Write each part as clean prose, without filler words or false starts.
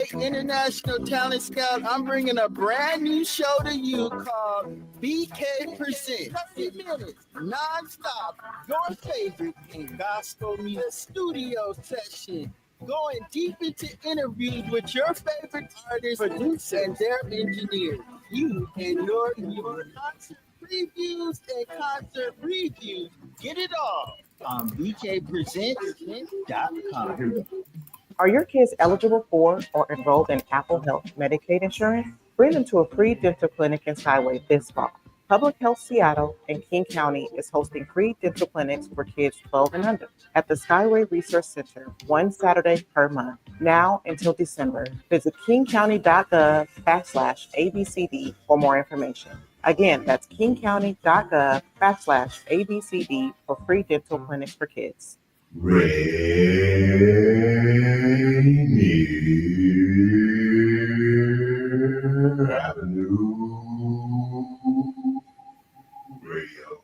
International Talent Scout. I'm bringing a brand new show to you called BK Presents. 30 minutes, non-stop, your favorite in gospel music studio session. Going deep into interviews with your favorite artists, producers, and their engineers. You and your concert previews and concert reviews. Get it all on bkpresents.com. Are your kids eligible for or enrolled in Apple Health Medicaid insurance? Bring them to a free dental clinic in Skyway this fall. Public Health Seattle and King County is hosting free dental clinics for kids 12 and under at the Skyway Resource Center one Saturday per month. Now until December, visit kingcounty.gov/ABCD for more information. Again, that's kingcounty.gov/ABCD for free dental clinics for kids. Rainier Avenue Radio.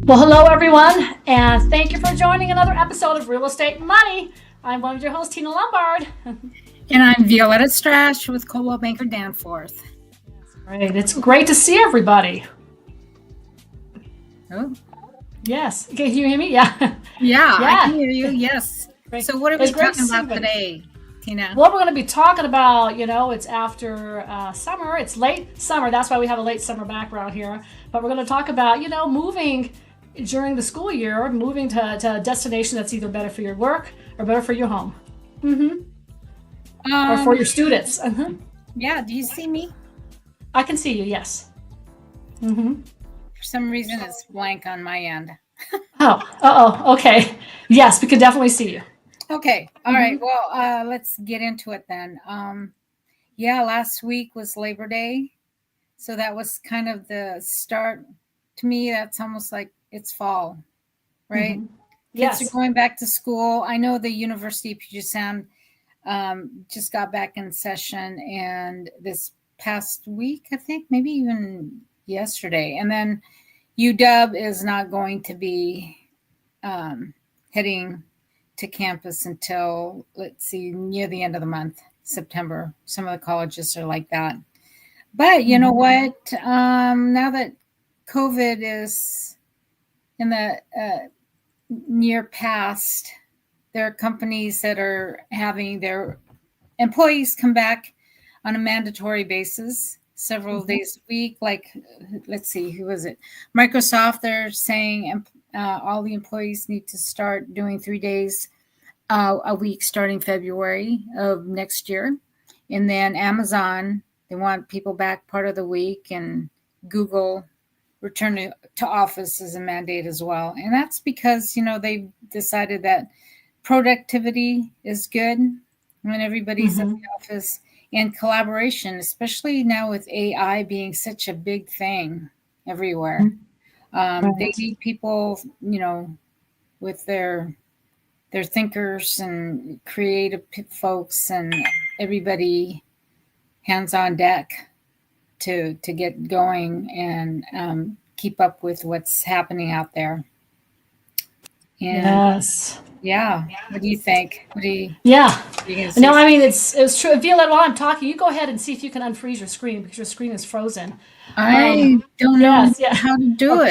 Well, hello, everyone, and thank you for joining another episode of Real Estate Money. I'm one of your hosts, Tina Lombard. And I'm Violeta Strash with Coldwell Banker Danforth. Great. It's great to see everybody. Oh. Yes. Can you hear me? Yeah. Yeah, I can hear you. Yes. Great. So what are we talking about today, Tina? What we're going to be talking about, it's after summer. It's late summer. That's why we have a late summer background here. But we're going to talk about, moving during the school year, moving to a destination that's either better for your work or better for your home. Or for your students. Yeah, do you see me? I can see you, yes. For some reason, it's blank on my end. Okay. Yes, we can definitely see you. Okay, all right. Well, let's get into it then. Last week was Labor Day. So that was kind of the start. To me, that's almost like it's fall, right? Yes. Kids are going back to school. I know the University of Puget Sound just got back in session, and this past week, I think, maybe even yesterday. And then UW is not going to be heading to campus until, near the end of the month, September. Some of the colleges are like that. But you know what? Now that COVID is in the near past, there are companies that are having their employees come back on a mandatory basis several days a week. Like, let's see, who was it? Microsoft, they're saying all the employees need to start doing 3 days a week starting February of next year. And then Amazon, they want people back part of the week, and Google return to office is a mandate as well. And that's because, they've decided that productivity is good when everybody's in the office, and collaboration, especially now with AI being such a big thing everywhere. They need people, with their thinkers and creative folks, and everybody hands on deck to get going and keep up with what's happening out there. And yes. Yeah. What do you think? No, I mean, it's true. Violetta, while I'm talking, you go ahead and see if you can unfreeze your screen, because your screen is frozen. I don't know how to do it.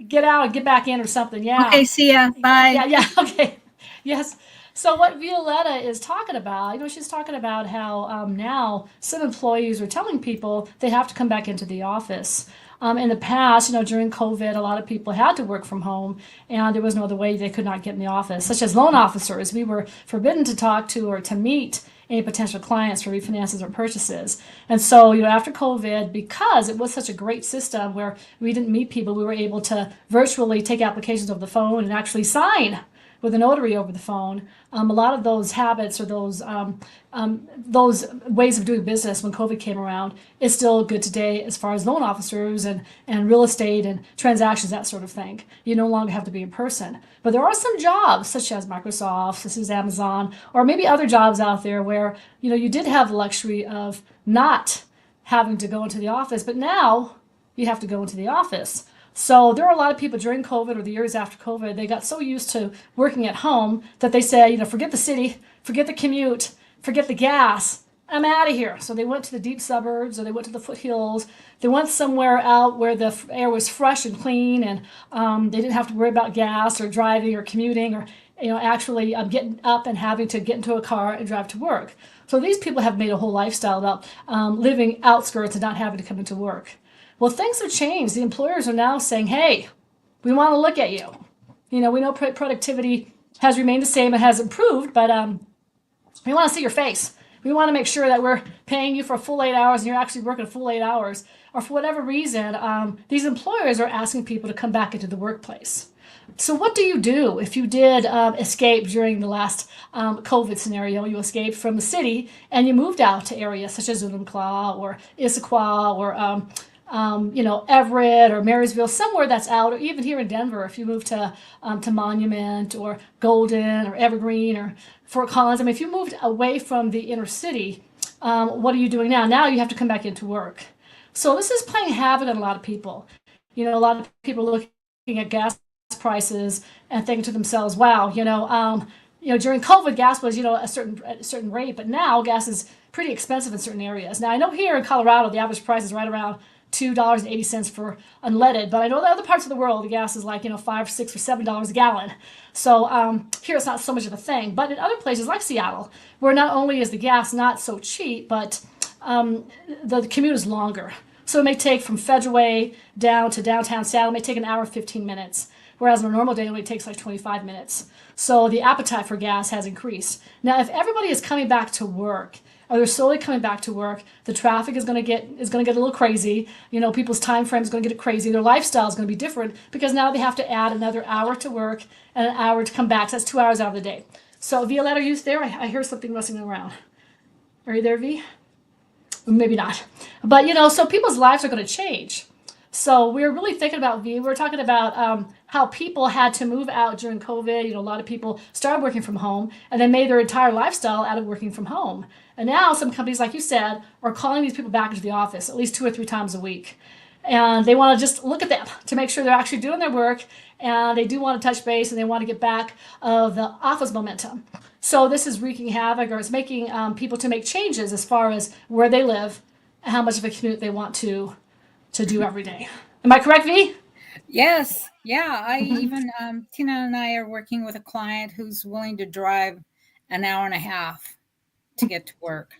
Get out and get back in or something. Yeah. Okay, see ya. Bye. Yeah. Okay. Yes. So what Violetta is talking about, she's talking about how now some employees are telling people they have to come back into the office. In the past, during COVID, a lot of people had to work from home, and there was no other way they could not get in the office, such as loan officers. We were forbidden to talk to or to meet any potential clients for refinances or purchases. And so, after COVID, because it was such a great system where we didn't meet people, we were able to virtually take applications over the phone and actually sign with a notary over the phone. A lot of those habits or those ways of doing business when COVID came around is still good today as far as loan officers and real estate and transactions, that sort of thing. You no longer have to be in person. But there are some jobs such as Microsoft, such as Amazon, or maybe other jobs out there where, you did have the luxury of not having to go into the office, but now you have to go into the office. So there are a lot of people during COVID or the years after COVID, they got so used to working at home that they say, forget the city, forget the commute, forget the gas, I'm out of here. So they went to the deep suburbs or they went to the foothills. They went somewhere out where the air was fresh and clean and they didn't have to worry about gas or driving or commuting or actually getting up and having to get into a car and drive to work. So these people have made a whole lifestyle about living outskirts and not having to come into work. Well, things have changed. The employers are now saying, hey, we want to look at you. We know productivity has remained the same. It has improved, but we want to see your face. We want to make sure that we're paying you for a full 8 hours and you're actually working a full 8 hours. Or for whatever reason, these employers are asking people to come back into the workplace. So what do you do if you did escape during the last COVID scenario? You escaped from the city and you moved out to areas such as Enumclaw or Issaquah or Everett or Marysville, somewhere that's out, or even here in Denver, if you move to Monument or Golden or Evergreen or Fort Collins. I mean, if you moved away from the inner city, what are you doing now? Now you have to come back into work. So this is playing havoc on a lot of people. A lot of people are looking at gas prices and thinking to themselves, wow, during COVID, gas was, a certain rate, but now gas is pretty expensive in certain areas. Now, I know here in Colorado, the average price is right around $2.80 for unleaded, but I know that other parts of the world, the gas is like, $5, $6, or $7 a gallon. So here it's not so much of a thing, but in other places like Seattle, where not only is the gas not so cheap, but the commute is longer. So it may take from Federal Way down to downtown Seattle, it may take an hour and 15 minutes, whereas on a normal day it only takes like 25 minutes. So the appetite for gas has increased. Now, if everybody is coming back to work, or they're slowly coming back to work, the traffic is going to get a little crazy. People's time frame is going to get crazy. Their lifestyle is going to be different because now they have to add another hour to work and an hour to come back. So that's 2 hours out of the day. So Violeta, are you there? I hear something rustling around. Are you there, V? Maybe not. But, so people's lives are going to change. So we're really thinking about, V, we're talking about how people had to move out during COVID. A lot of people started working from home and then made their entire lifestyle out of working from home. And now some companies, like you said, are calling these people back into the office at least 2 or 3 times a week. And they want to just look at them to make sure they're actually doing their work. And they do want to touch base and they want to get back of the office momentum. So this is wreaking havoc, or it's making people to make changes as far as where they live and how much of a commute they want to do every day. Am I correct, V? Yes. Yeah. I even, Tina and I are working with a client who's willing to drive an hour and a half to get to work.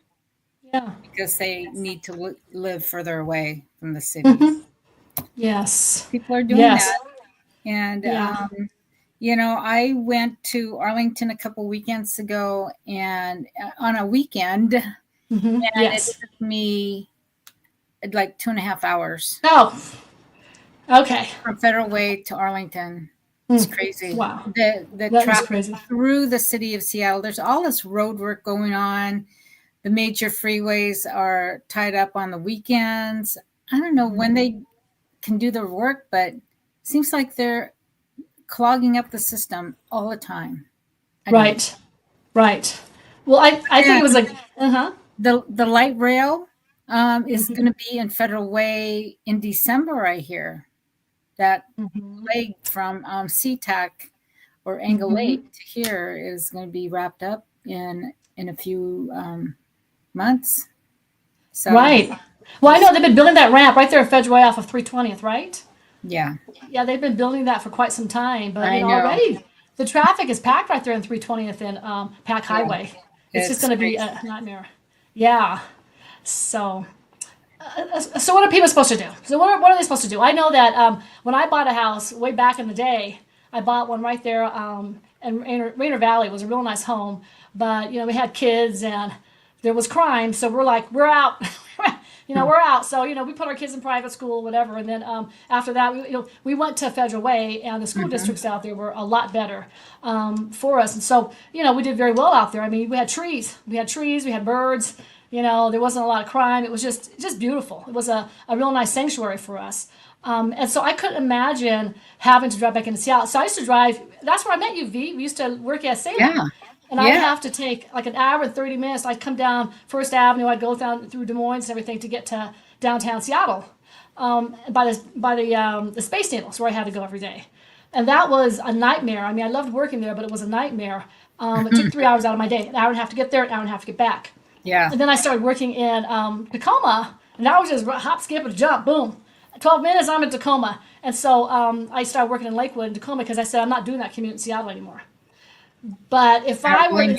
Yeah. Because they need to live further away from the cities. Mm-hmm. Yes. People are doing that. And, yeah. I went to Arlington a couple weekends ago and on a weekend, and Yes. it took me like 2.5 hours. Oh, okay. From Federal Way to Arlington. It's crazy. Wow. The traffic crazy. Through the city of Seattle, there's all this road work going on. The major freeways are tied up on the weekends. I don't know when they can do their work, but it seems like they're clogging up the system all the time. Right. Well, I think it was like, The light rail is going to be in Federal Way in December, I hear. That leg from SeaTac or Angle Lake to here is going to be wrapped up in a few months. So, right. Well, I know they've been building that ramp right there at Federal Way off of 320th, right? Yeah. Yeah, they've been building that for quite some time. But already the traffic is packed right there in 320th and Pack Highway. It's just going to be a nightmare. Yeah. So what are people supposed to do? So what are they supposed to do? I know that when I bought a house way back in the day, I bought one right there in Rainier Valley. It was a real nice home. But, we had kids and there was crime. So we're like, we're out. we're out. So, we put our kids in private school, whatever. And then after that, we went to Federal Way, and the school districts out there were a lot better for us. And so, we did very well out there. I mean, we had trees, we had birds. There wasn't a lot of crime. It was just beautiful. It was a real nice sanctuary for us. And so I couldn't imagine having to drive back into Seattle. So I used to drive. That's where I met you, V. We used to work at Salem. Yeah. And I'd have to take like an hour and 30 minutes. I'd come down First Avenue. I'd go down through Des Moines and everything to get to downtown Seattle by the Space Needles, where I had to go every day. And that was a nightmare. I mean, I loved working there, but it was a nightmare. It took 3 hours out of my day. An hour and a half to get there, an hour and a half to get back. Yeah. And then I started working in Tacoma, and that was just hop, skip, and jump, boom. 12 minutes, I'm in Tacoma. And so I started working in Lakewood in Tacoma because I said, I'm not doing that commute in Seattle anymore. But if I were in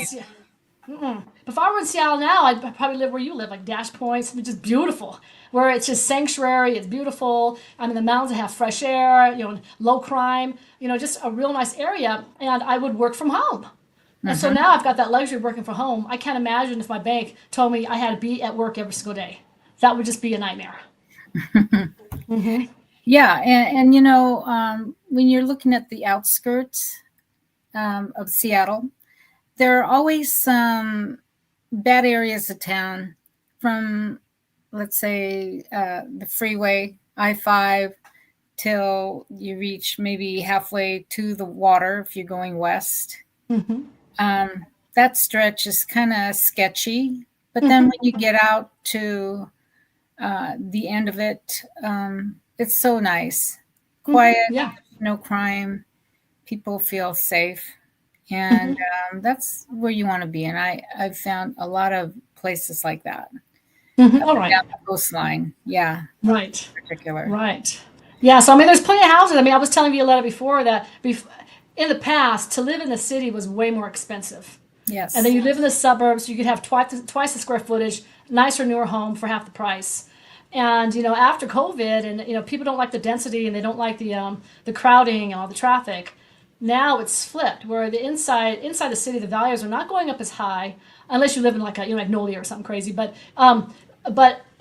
Seattle now, I'd probably live where you live, like Dash Points, which is beautiful, where it's just sanctuary, it's beautiful. I'm in the mountains, I have fresh air, low crime, just a real nice area. And I would work from home. And so now I've got that luxury of working from home. I can't imagine if my bank told me I had to be at work every single day. That would just be a nightmare. Yeah. And when you're looking at the outskirts of Seattle, there are always some bad areas of town from, let's say, the freeway, I-5, till you reach maybe halfway to the water if you're going west. That stretch is kind of sketchy, but then when you get out to the end of it, it's so nice, quiet, no crime, people feel safe, and that's where you want to be. And I've found a lot of places like that. All right. Down the coastline, right, in particular, right, yeah. So I mean, there's plenty of houses. I mean, I was telling Violeta before that in the past, to live in the city was way more expensive. Yes. And then you live in the suburbs, you could have twice the square footage, nicer, newer home for half the price. And, after COVID, and, people don't like the density and they don't like the crowding and all the traffic. Now it's flipped, where the inside the city, the values are not going up as high, unless you live in like Magnolia or something crazy. But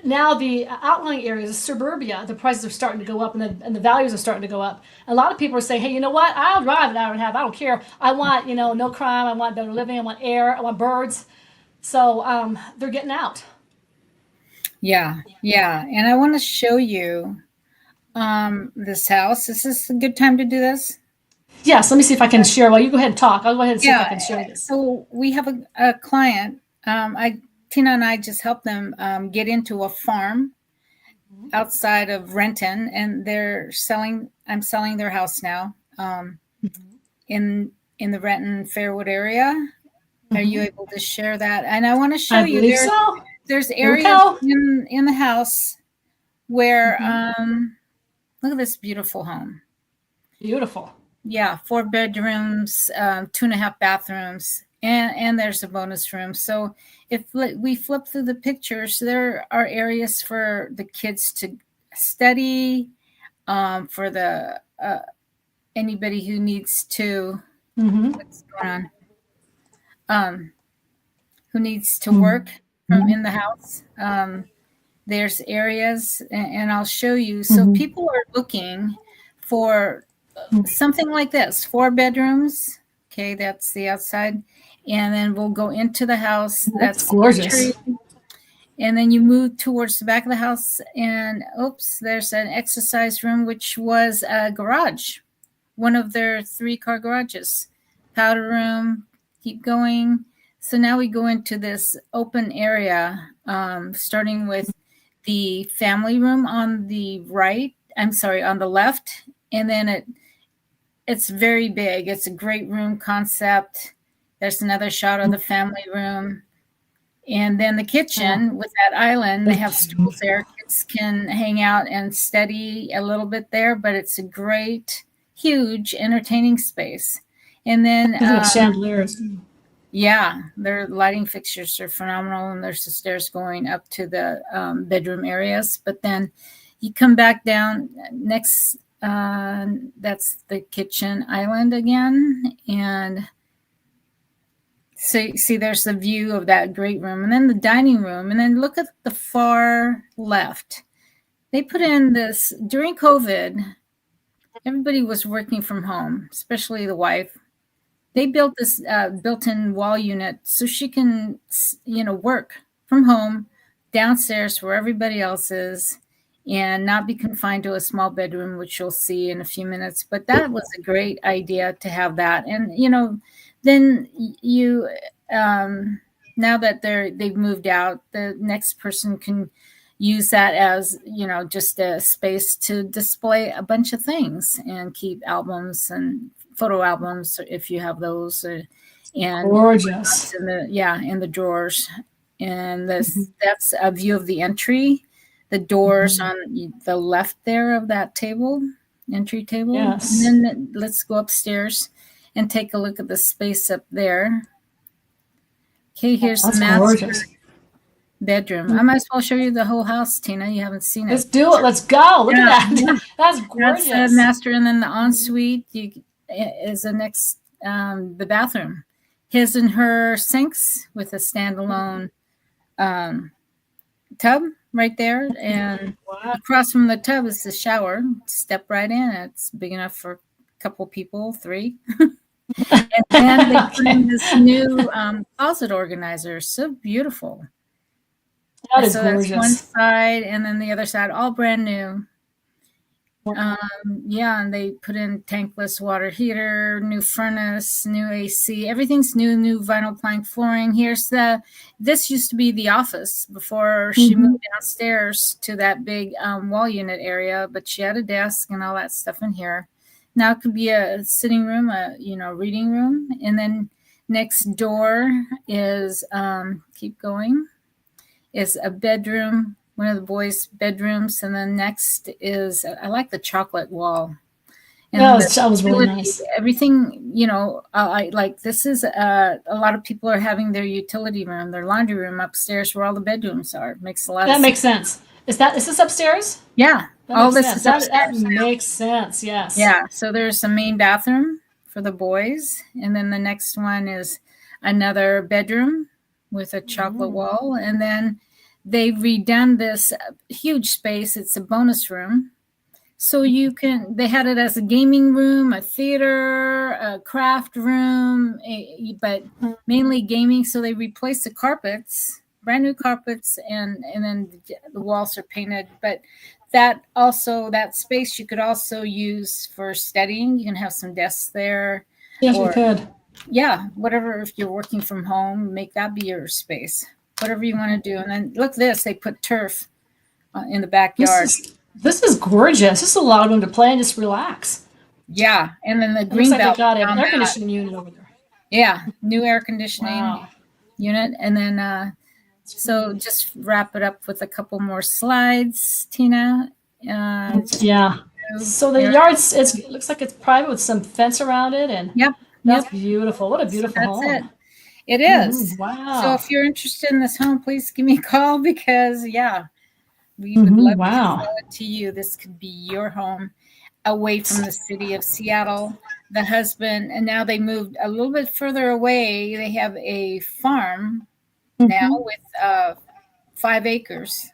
now the outlying areas, the suburbia, the prices are starting to go up, and the values are starting to go up. A lot of people are saying, hey, you know what? I'll drive an hour and a half. I don't care. I want, no crime. I want better living. I want air. I want birds. So they're getting out. Yeah. And I want to show you this house. Is this a good time to do this? Yes. Let me see if I can share. Well, you go ahead and talk. I'll go ahead and see if I can share this. So we have a client. Tina and I just helped them get into a farm outside of Renton, and I'm selling their house now in the Renton Fairwood area. Are you able to share that? And I want to show you there's areas in the house where look at this beautiful home. Beautiful. Yeah, 4 bedrooms, 2.5 bathrooms. And there's a bonus room. So if we flip through the pictures, there are areas for the kids to study, for the anybody who needs to what's going on, who needs to work from in the house. There's areas, and I'll show you. So people are looking for something like this, 4 bedrooms. Okay, that's the outside. And then we'll go into the house. That's gorgeous. And then you move towards the back of the house, and there's an exercise room, which was a garage, one of their 3-car garages. Powder room, keep going. So now we go into this open area, starting with the family room on the on the left. And then it's very big. It's a great room concept. There's another shot of the family room. And then the kitchen with that island, they have stools there. Kids can hang out and study a little bit there, but it's a great, huge entertaining space. And then chandeliers. Yeah, their lighting fixtures are phenomenal. And there's the stairs going up to the bedroom areas. But then you come back down next, that's the kitchen island again. And So see, there's the view of that great room, and then the dining room, and then look at the far left. They put in this during COVID. Everybody was working from home, especially the wife. They built this built-in wall unit so she can, work from home downstairs where everybody else is, and not be confined to a small bedroom, which you'll see in a few minutes. But that was a great idea to have that. And, then you, now that they've moved out, the next person can use that as, just a space to display a bunch of things and keep albums and photo albums if you have those. And gorgeous. in the drawers. And that's a view of the entry. The doors on the left there of that entry table. Yes. And then let's go upstairs and take a look at the space up there. Okay, here's the master bedroom. I might as well show you the whole house, Tina. You haven't seen it. Let's do it. Let's go. Look at that. That's gorgeous. That's the master, and then the ensuite is the next, the bathroom. His and her sinks with a standalone tub right there, and across from the tub is the shower. Step right in. It's big enough for a couple people, 3. And then they put in this new closet organizer. So beautiful. That is so gorgeous. That's one side, and then the other side, all brand new. And they put in tankless water heater, new furnace, new AC. Everything's new vinyl plank flooring. This used to be the office before she moved downstairs to that big wall unit area, but she had a desk and all that stuff in here. Now it could be a sitting room, a reading room. And then next door is, keep going, is a bedroom, one of the boys' bedrooms. And then next is, I like the chocolate wall. And that was really nice. Everything, I like, this is, a lot of people are having their utility room, their laundry room upstairs where all the bedrooms are. Makes a lot of sense. That makes sense. Is this upstairs? Yeah. All this is upstairs. That makes sense, yes. Yeah, so there's a main bathroom for the boys, and then the next one is another bedroom with a chocolate wall, and then they've redone this huge space. It's a bonus room. So they had it as a gaming room, a theater, a craft room, but mainly gaming. So they replaced the carpets, brand new carpets, and then the walls are painted. But that space you could also use for studying. You can have some desks there. Yes, you could. Yeah, whatever. If you're working from home, make that be your space. Whatever you want to do. And then look, they put turf in the backyard. This is gorgeous. This is a lot of room to play and just relax. Yeah, and then the green belt. Got an air conditioning unit over there. Yeah, new air conditioning unit, and then so just wrap it up with a couple more slides, Tina. So the yard's it looks like it's private with some fence around it, and that's beautiful. What a beautiful home. That's it. It is. Wow. So if you're interested in this home, please give me a call because we would love to sell it to you. This could be your home away from the city of Seattle. The husband, and now they moved a little bit further away. They have a farm now with 5 acres.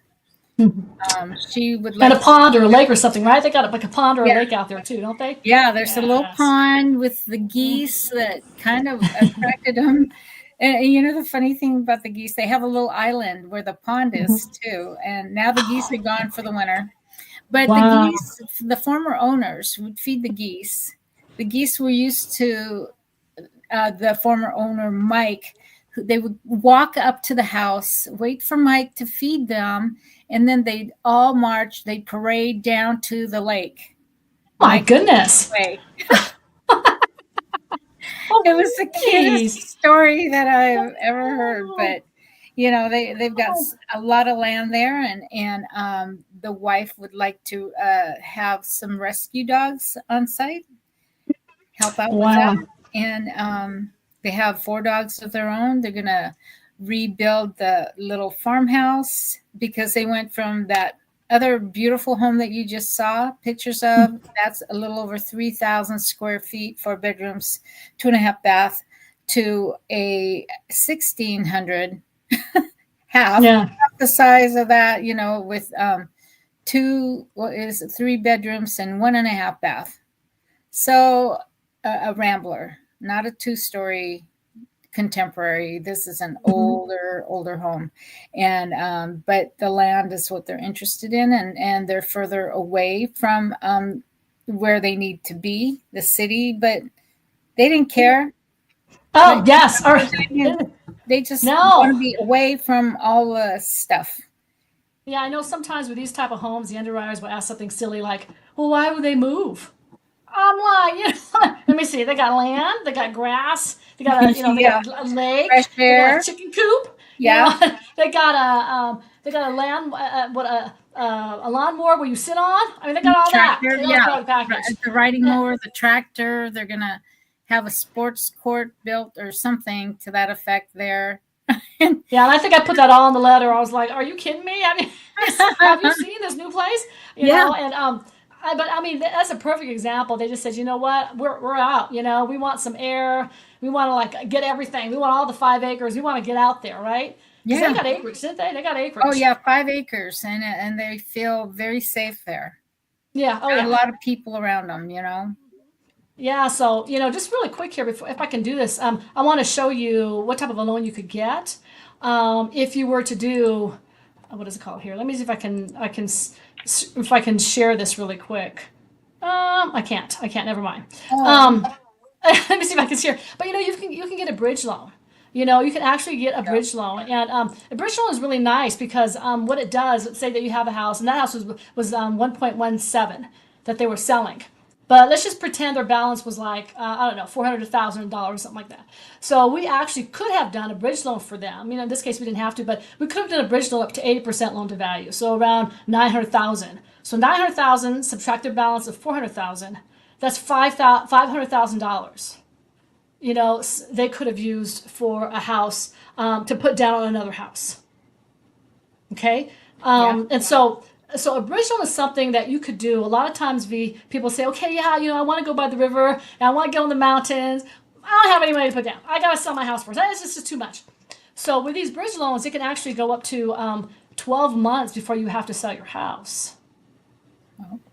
She would like a pond or a lake or something, right? They got like a pond or a lake out there too, don't they? Yeah, there's a little pond with the geese that kind of attracted them. And the funny thing about the geese, they have a little island where the pond is too. And now the geese are gone for the winter. But the geese, the former owners would feed the geese. The geese were used to the former owner, Mike. They would walk up to the house, wait for Mike to feed them, and then they'd all march, they'd parade down to the lake. My goodness. It was the cutest story that I've ever heard, but they've got a lot of land there, and the wife would like to have some rescue dogs on site, help out with that, and they have 4 dogs of their own. They're gonna rebuild the little farmhouse because they went from that other beautiful home that you just saw pictures of. That's a little over 3,000 square feet, 4 bedrooms, 2.5 bath, to a 1,600 half Yeah. the size of that, with three bedrooms and 1.5 bath. So a rambler, not a 2-story contemporary. This is an older home, and but the land is what they're interested in, and they're further away from where they need to be, the city, but they didn't care. Oh, yes. They just No. want to be away from all the stuff. Yeah, I know sometimes with these type of homes, the underwriters will ask something silly like, well, why would they move? I'm like, let me see. They got land, they got grass, they got a, they got a lake, Fresh they air. got a chicken coop. Yeah. They got a land, a lawnmower where you sit on. I mean, they got all Tractor, that. They got the package. The riding mower, the tractor. They're gonna have a sports court built or something to that effect there. Yeah, and I think I put that all in the letter. I was like, "Are you kidding me? I mean, have you seen this new place?" You know, and but I mean, that's a perfect example. They just said, "You know what? We're out. We want some air. We want to like get everything. We want all the 5 acres. We want to get out there, right?" Yeah, they got acreage, didn't they? They got acreage. Oh yeah, 5 acres, and they feel very safe there. Yeah. Oh yeah. A lot of people around them. Yeah, so just really quick here, before if I can do this, I want to show you what type of a loan you could get if you were to do what is it called here? Let me see if I can share this really quick. I can't. Never mind. Let me see if I can share. But you can get a bridge loan. You can actually get a bridge loan, and a bridge loan is really nice because what it does, let's say that you have a house, and that house was 1.17 that they were selling. But let's just pretend their balance was like, I don't know, $400 to $1,000 or something like that. So we actually could have done a bridge loan for them. In this case, we didn't have to, but we could have done a bridge loan up to 80% loan to value. So around $900,000. So $900,000, subtract their balance of $400,000. That's $500,000. They could have used for a house to put down on another house. Okay? And so a bridge loan is something that you could do. A lot of times people say, okay, yeah, I want to go by the river, and I want to get on the mountains. I don't have any money to put down. I got to sell my house first. It's just too much. So with these bridge loans, it can actually go up to 12 months before you have to sell your house.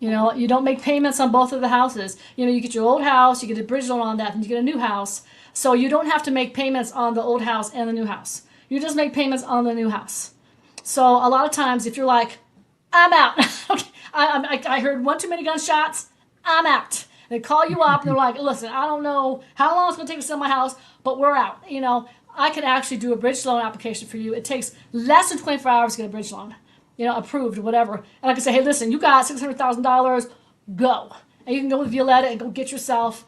You don't make payments on both of the houses. You get your old house, you get a bridge loan on that, and you get a new house. So you don't have to make payments on the old house and the new house. You just make payments on the new house. So a lot of times if you're like, I'm out. Okay, I heard one too many gunshots. I'm out. They call you up and they're like, listen, I don't know how long it's going to take to sell my house, but we're out. I can actually do a bridge loan application for you. It takes less than 24 hours to get a bridge loan, approved or whatever. And I can say, hey, listen, you got $600,000, go. And you can go with Violeta and go get yourself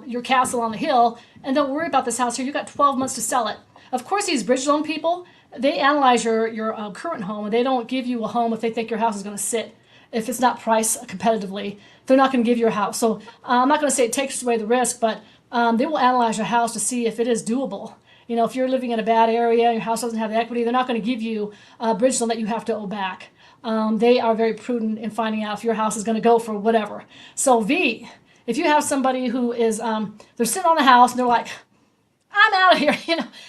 your castle on the hill, and don't worry about this house here. You got 12 months to sell it. Of course, these bridge loan people, they analyze your current home, and they don't give you a home if they think your house is going to sit. If it's not priced competitively, they're not going to give you a house. So I'm not going to say it takes away the risk, but they will analyze your house to see if it is doable. If you're living in a bad area, your house doesn't have the equity, they're not going to give you a bridge loan that you have to owe back. They are very prudent in finding out if your house is going to go for whatever. So if you have somebody who is, they're sitting on the house and they're like, I'm out of here.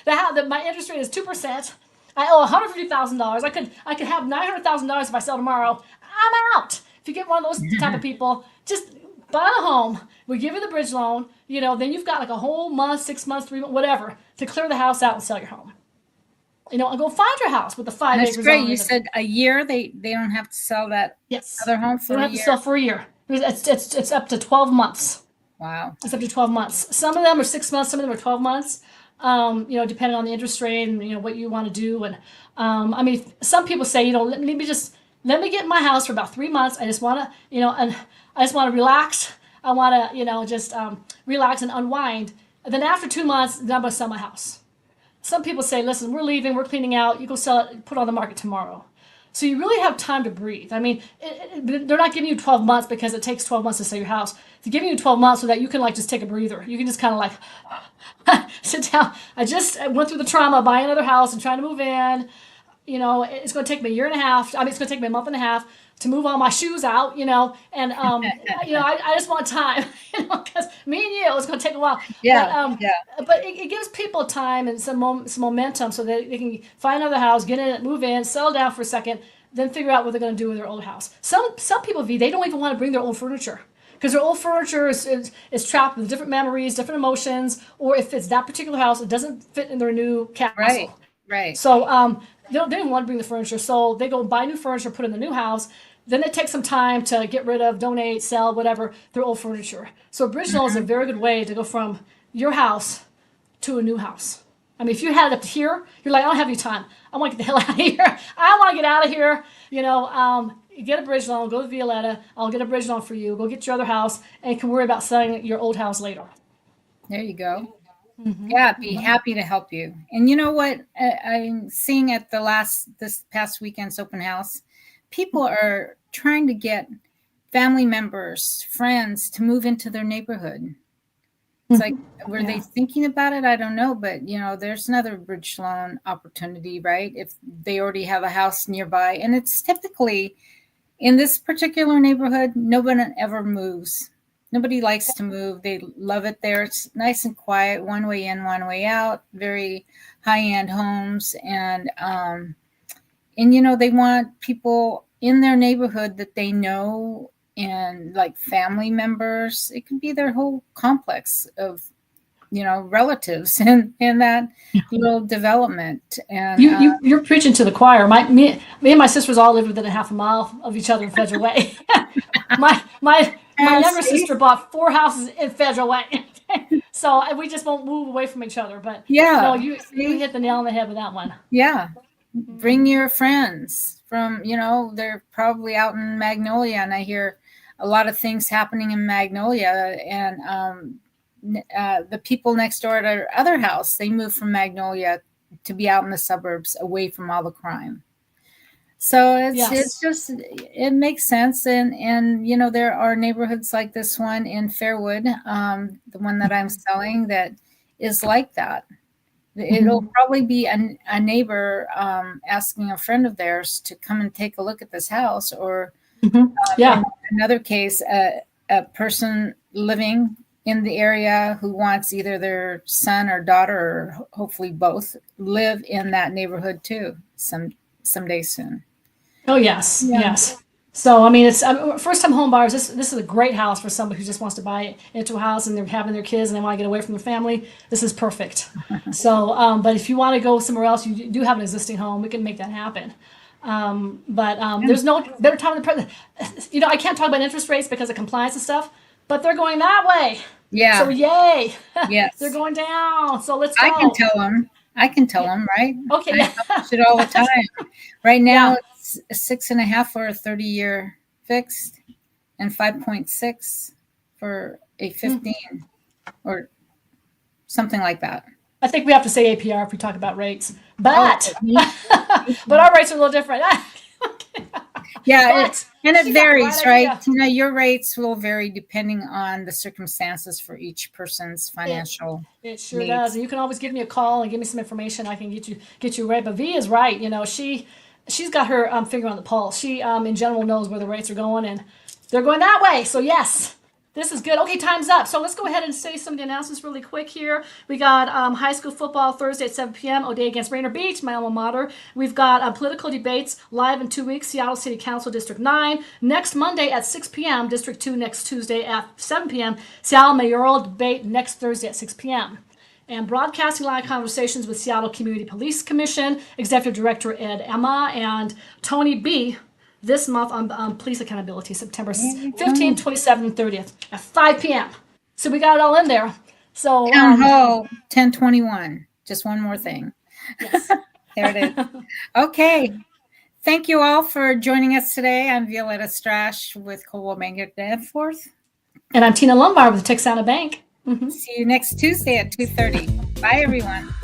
My interest rate is 2%. I owe $150,000. I could have $900,000 if I sell tomorrow. I'm out. If you get one of those type of people, just buy a home. We give you the bridge loan. Then you've got like a whole month, 6 months, 3 months, whatever, to clear the house out and sell your home. And go find your house with the 5 acres. That's great. You said a year. They don't have to sell that other home for a year. They don't have to sell for a year. It's up to 12 months. Wow. It's up to 12 months. Some of them are 6 months. Some of them are 12 months. Depending on the interest rate and what you want to do. And some people say, let me get in my house for about 3 months. I just want to, and I just want to relax. I want to, just relax and unwind. And then after 2 months, then I'm going to sell my house. Some people say, listen, we're leaving, we're cleaning out. You go sell it, put it on the market tomorrow. So you really have time to breathe. They're not giving you 12 months because it takes 12 months to sell your house. They're giving you 12 months so that you can just take a breather. You can just kind of sit down. I went through the trauma of buying another house and trying to move in. It's going to take me a year and a half. It's going to take me a month and a half to move all my shoes out, and I just want time, because me and you, it's going to take a while. Yeah, But it gives people time and some momentum so that they can find another house, get in it, move in, settle down for a second, then figure out what they're going to do with their old house. Some people, they don't even want to bring their old furniture, because their old furniture is trapped with different memories, different emotions, or if it's that particular house, it doesn't fit in their new castle. Right. So they don't want to bring the furniture, so they go buy new furniture, put it in the new house. Then they take some time to get rid of, donate, sell, whatever, their old furniture. So a bridge loan is a very good way to go from your house to a new house. I mean, if you had it up to here, you're like, I don't have any time. I want to get the hell out of here. I want to get out of here. Get a bridge loan, go to Violeta. I'll get a bridge loan for you. Go get your other house, and you can worry about selling your old house later. There you go. Mm-hmm. Yeah, be happy to help you. And you know what? I'm seeing at this past weekend's open house, people are trying to get family members, friends to move into their neighborhood. It's like, were they thinking about it? I don't know. But, there's another bridge loan opportunity, right? If they already have a house nearby. And it's typically in this particular neighborhood, nobody ever moves. Nobody likes to move. They love it there. It's nice and quiet, one way in, one way out, very high-end homes. And they want people in their neighborhood that they know, and like family members. It could be their whole complex of, relatives in that little development. And you're preaching to the choir. Me and my sisters all live within a half a mile of each other in Federal Way. my younger sister bought 4 houses in Federal Way. So we just won't move away from each other. But you hit the nail on the head with that one. Yeah. Bring your friends from, they're probably out in Magnolia, and I hear a lot of things happening in Magnolia, and the people next door at our other house, they moved from Magnolia to be out in the suburbs away from all the crime. So it makes sense. And there are neighborhoods like this one in Fairwood, the one that I'm selling, that is like that. It'll probably be a neighbor asking a friend of theirs to come and take a look at this house, or in another case, a person living in the area who wants either their son or daughter, or hopefully both, live in that neighborhood too someday soon. Oh, yes. Yeah. Yes. So, I mean, it's first-time home buyers. This is a great house for somebody who just wants to buy into a house, and they're having their kids and they want to get away from their family. This is perfect. So, but if you want to go somewhere else, you do have an existing home, we can make that happen. There's no better time than the present. I can't talk about interest rates because of compliance and stuff, but they're going that way. Yeah. So, yay. Yes. They're going down. So let's go. I can tell them, right? Okay. I publish it all the time. Right now, it's 6.5 for a 30-year fixed, and 5.6 for a 15, or something like that. I think we have to say APR if we talk about rates, but but our rates are a little different. Yeah, it varies, right? Your rates will vary depending on the circumstances for each person's financial. It sure needs. Does. And you can always give me a call and give me some information. I can get you right. But V is right. She's got her finger on the pulse. She in general knows where the rates are going, and they're going that way. So yes. This is good. Okay, time's up. So let's go ahead and say some of the announcements really quick here. We got high school football Thursday at 7 p.m. O'Day against Rainier Beach, my alma mater. We've got political debates live in 2 weeks, Seattle City Council District 9. Next Monday at 6 p.m., District 2 next Tuesday at 7 p.m. Seattle mayoral debate next Thursday at 6 p.m. And broadcasting live conversations with Seattle Community Police Commission, Executive Director Ed Emma and Tony B., this month on police accountability, September 15th, 27th, and 30th at 5 p.m. So we got it all in there. So Town Hall 1021. Just one more thing. Yes. There it is. Okay. Thank you all for joining us today. I'm Violeta Strash with Coldwell Bank at Danforth. And I'm Tina Lombard with Texana Bank. See you next Tuesday at 2:30. Bye, everyone.